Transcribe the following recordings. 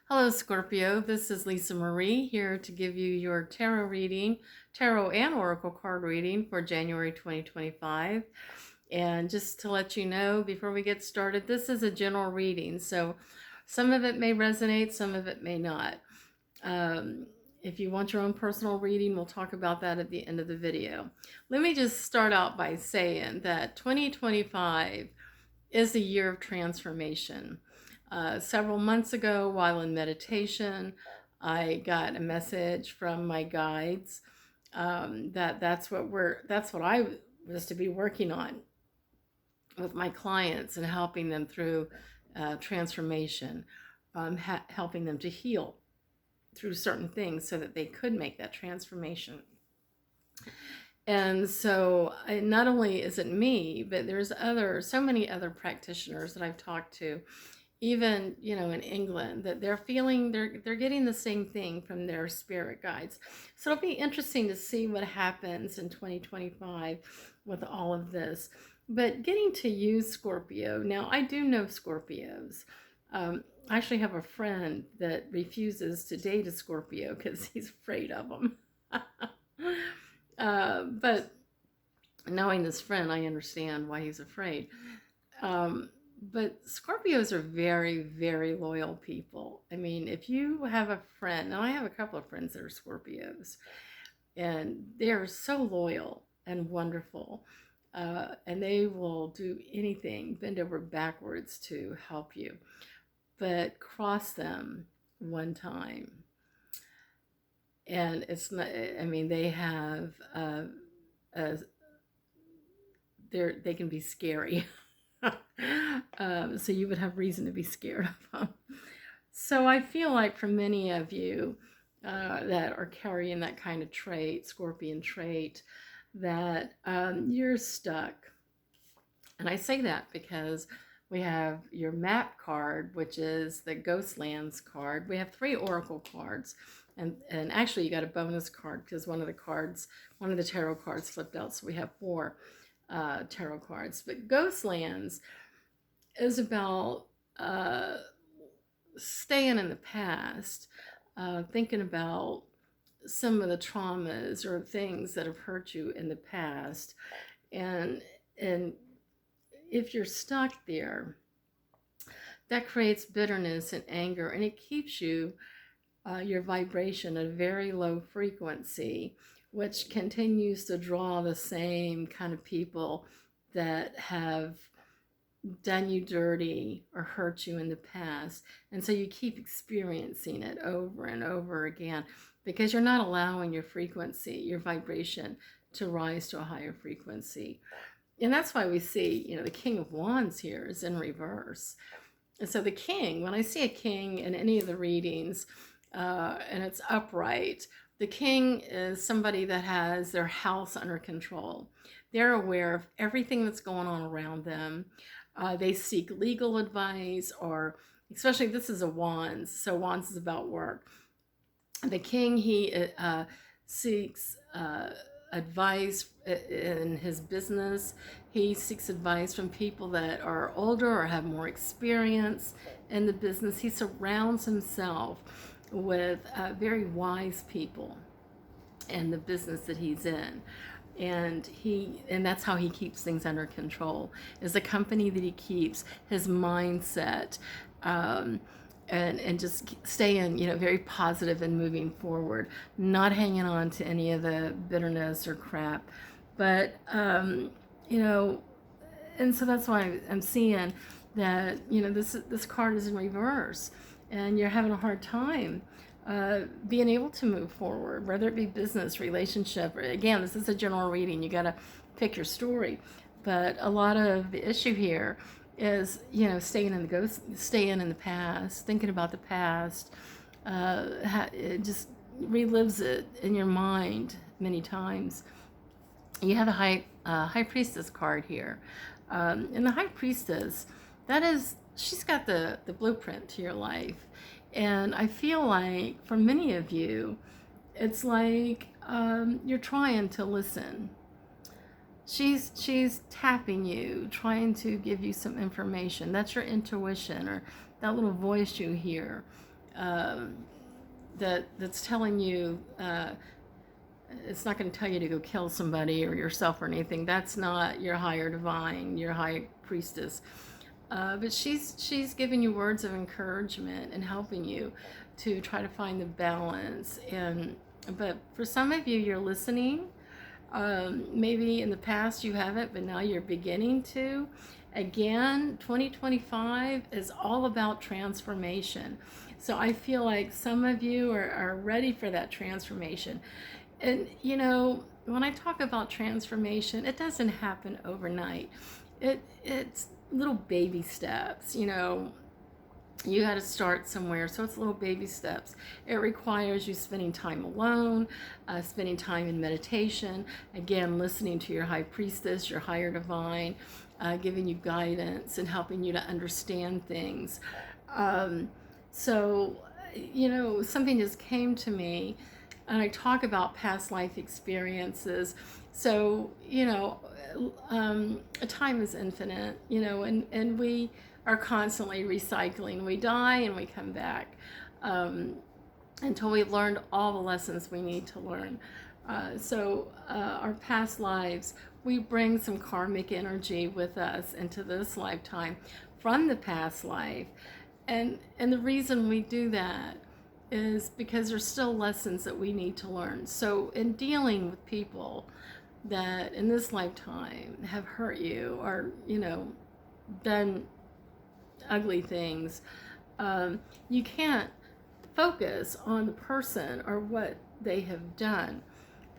Hello, Scorpio. This is Lisa Marie here to give you your tarot reading, tarot and oracle card reading for January 2025. And just to let you know before we get started, this is a general reading, so some of it may resonate, some of it may not. If you want your own personal reading, we'll talk about that at the end of the video. Let me just start out by saying that 2025 is a year of transformation. Several months ago, while in meditation, I got a message from my guides that's what I was to be working on with my clients and helping them through transformation, helping them to heal through certain things so that they could make that transformation. And so not only is it me, but there's so many other practitioners that I've talked to, even, in England, that they're getting the same thing from their spirit guides. So it'll be interesting to see what happens in 2025 with all of this. But getting to use Scorpio, now I do know Scorpios. I actually have a friend that refuses to date a Scorpio because he's afraid of them. But knowing this friend, I understand why he's afraid. But Scorpios are very, very loyal people. I mean, if you have a friend, and I have a couple of friends that are Scorpios, and they are so loyal and wonderful, and they will do anything, bend over backwards to help you. But cross them one time, and it's not, I mean, they have, they can be scary. So you would have reason to be scared of them. So I feel like for many of you that are carrying that kind of trait, Scorpion trait, that you're stuck. And I say that because we have your map card, which is the Ghostlands card. We have 3 oracle cards. And actually you got a bonus card because one of the tarot cards flipped out. So we have 4 tarot cards. But Ghostlands is about staying in the past, thinking about some of the traumas or things that have hurt you in the past. And if you're stuck there, that creates bitterness and anger, and it keeps you, your vibration at a very low frequency, which continues to draw the same kind of people that have done you dirty or hurt you in the past. And so you keep experiencing it over and over again because you're not allowing your frequency, your vibration, to rise to a higher frequency. And that's why we see, the King of Wands here is in reverse. And so the king, when I see a king in any of the readings, and it's upright, the king is somebody that has their house under control. They're aware of everything that's going on around them. They seek legal advice, or especially this is a wands, so wands is about work. The king, he seeks advice in his business. He seeks advice from people that are older or have more experience in the business. He surrounds himself with very wise people in the business that he's in. And that's how he keeps things under control, is the company that he keeps, his mindset, and just staying, very positive and moving forward, not hanging on to any of the bitterness or crap. But, and so that's why I'm seeing that, this card is in reverse and you're having a hard time being able to move forward, whether it be business, relationship, or, again, this is a general reading. You got to pick your story. But a lot of the issue here is, staying in the past, thinking about the past. It just relives it in your mind many times. You have a high priestess card here. And the high priestess, she's got the blueprint to your life. And I feel like for many of you, it's like you're trying to listen. She's tapping you, trying to give you some information. That's your intuition, or that little voice you hear. um, that's telling you, it's not going to tell you to go kill somebody or yourself or anything. That's not your higher divine, your high priestess. But she's giving you words of encouragement and helping you to try to find the balance. But for some of you, you're listening. Maybe in the past you haven't, but now you're beginning to. Again, 2025 is all about transformation. So I feel like some of you are ready for that transformation. And when I talk about transformation, it doesn't happen overnight. It's little baby steps. You got to start somewhere, so it's little baby steps. It requires you spending time alone, spending time in meditation, again, listening to your high priestess, your higher divine, giving you guidance and helping you to understand things. So, something just came to me, and I talk about past life experiences. So, time is infinite, and we are constantly recycling. We die and we come back until we've learned all the lessons we need to learn. So our past lives, we bring some karmic energy with us into this lifetime from the past life. And the reason we do that is because there's still lessons that we need to learn. So in dealing with people that in this lifetime have hurt you or, done ugly things, you can't focus on the person or what they have done.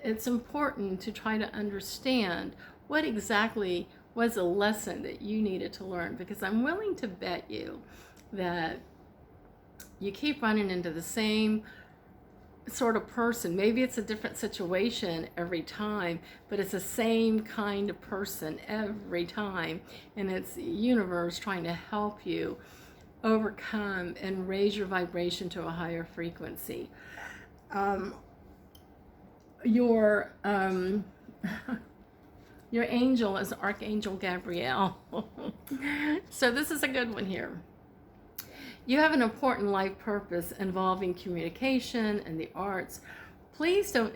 It's important to try to understand what exactly was a lesson that you needed to learn, because I'm willing to bet you that you keep running into the same sort of person. Maybe it's a different situation every time, but it's the same kind of person every time, and it's the universe trying to help you overcome and raise your vibration to a higher frequency. Your angel is Archangel Gabriel. So this is a good one here. You have an important life purpose involving communication and the arts. Please don't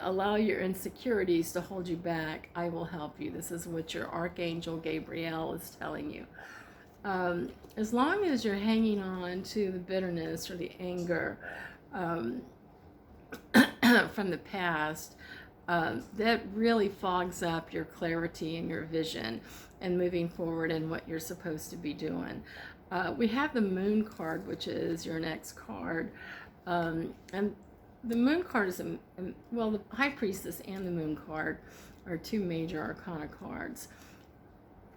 allow your insecurities to hold you back. I will help you. This is what your Archangel Gabriel is telling you. As long as you're hanging on to the bitterness or the anger from the past, that really fogs up your clarity and your vision and moving forward in what you're supposed to be doing. We have the Moon card, which is your next card. And the Moon card is, the High Priestess and the Moon card are two major arcana cards.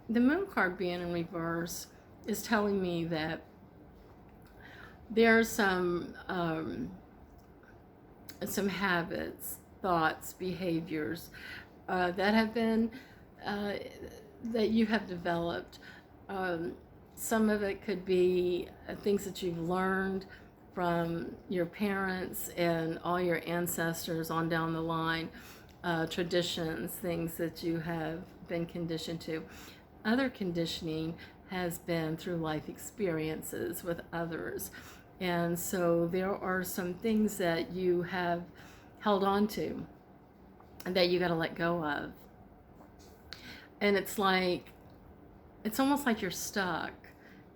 The Moon card being in reverse is telling me that there's some habits, thoughts, behaviors that have been, that you have developed. Some of it could be things that you've learned from your parents and all your ancestors on down the line, traditions, things that you have been conditioned to. Other conditioning has been through life experiences with others. And so there are some things that you have held on to and that you got to let go of. And it's almost like you're stuck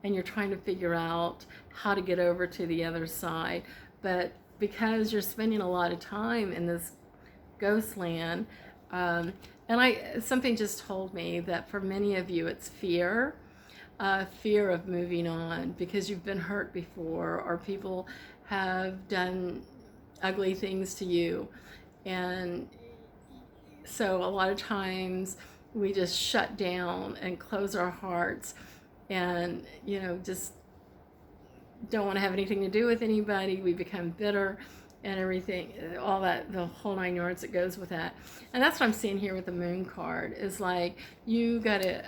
and you're trying to figure out how to get over to the other side. But because you're spending a lot of time in this ghost land, something just told me that for many of you it's fear of moving on because you've been hurt before, or people have done ugly things to you. And so a lot of times we just shut down and close our hearts and, just don't want to have anything to do with anybody. We become bitter and everything, all that, the whole 9 yards that goes with that. And that's what I'm seeing here with the Moon card, is like, you got to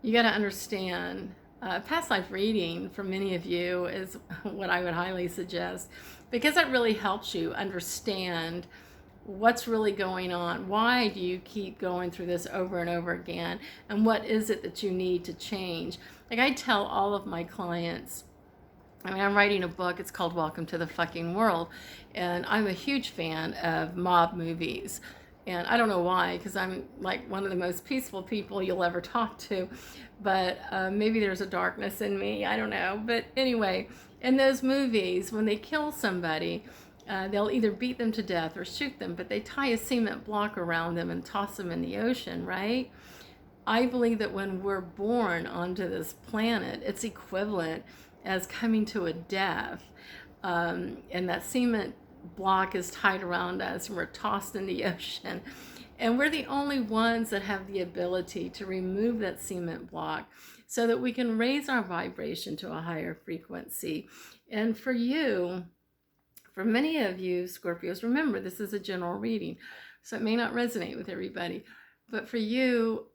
understand, past life reading for many of you is what I would highly suggest, because it really helps you understand what's really going on. Why do you keep going through this over and over again? And what is it that you need to change? Like I tell all of my clients, I mean, I'm writing a book. It's called Welcome to the Fucking World. And I'm a huge fan of mob movies. And I don't know why, because I'm like one of the most peaceful people you'll ever talk to. But maybe there's a darkness in me. I don't know. But anyway, in those movies, when they kill somebody, they'll either beat them to death or shoot them, but they tie a cement block around them and toss them in the ocean, right? I believe that when we're born onto this planet, it's equivalent as coming to a death. And that cement block is tied around us and we're tossed in the ocean. And we're the only ones that have the ability to remove that cement block so that we can raise our vibration to a higher frequency. And for you, for many of you Scorpios, remember this is a general reading, so it may not resonate with everybody. But for you,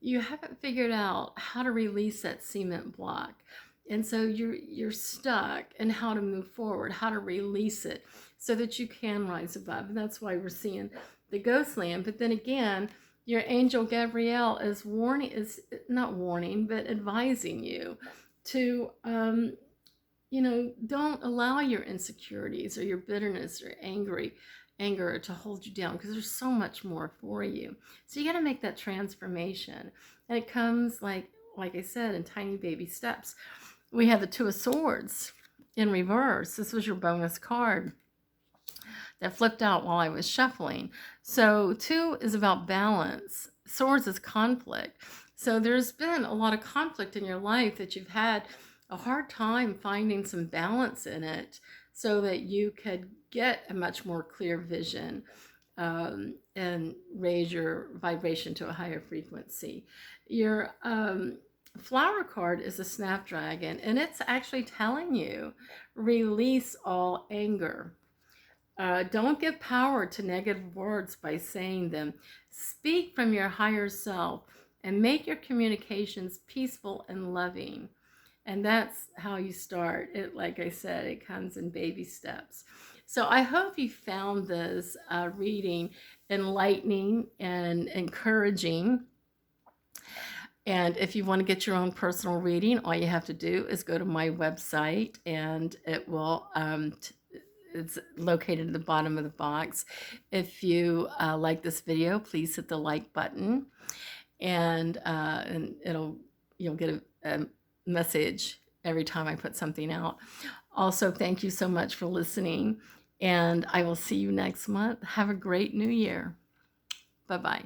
you haven't figured out how to release that cement block. And so you're stuck in how to move forward, how to release it so that you can rise above. And that's why we're seeing the ghost land. But then again, your angel Gabrielle is not warning, but advising you to, don't allow your insecurities or your bitterness or anger to hold you down, because there's so much more for you. So you got to make that transformation. And it comes, like I said, in tiny baby steps. We have the Two of Swords in reverse. This was your bonus card that flipped out while I was shuffling. So 2 is about balance. Swords is conflict. So there's been a lot of conflict in your life that you've had a hard time finding some balance in it so that you could get a much more clear vision and raise your vibration to a higher frequency. Your flower card is a snapdragon, and it's actually telling you, release all anger. Don't give power to negative words by saying them. Speak from your higher self and make your communications peaceful and loving. And that's how you start it. Like I said, it comes in baby steps. So I hope you found this reading enlightening and encouraging. And if you want to get your own personal reading, all you have to do is go to my website, and it will, it's located at the bottom of the box. If you like this video, please hit the like button, and you'll get a message every time I put something out. Also, thank you so much for listening, and I will see you next month. Have a great new year. Bye-bye.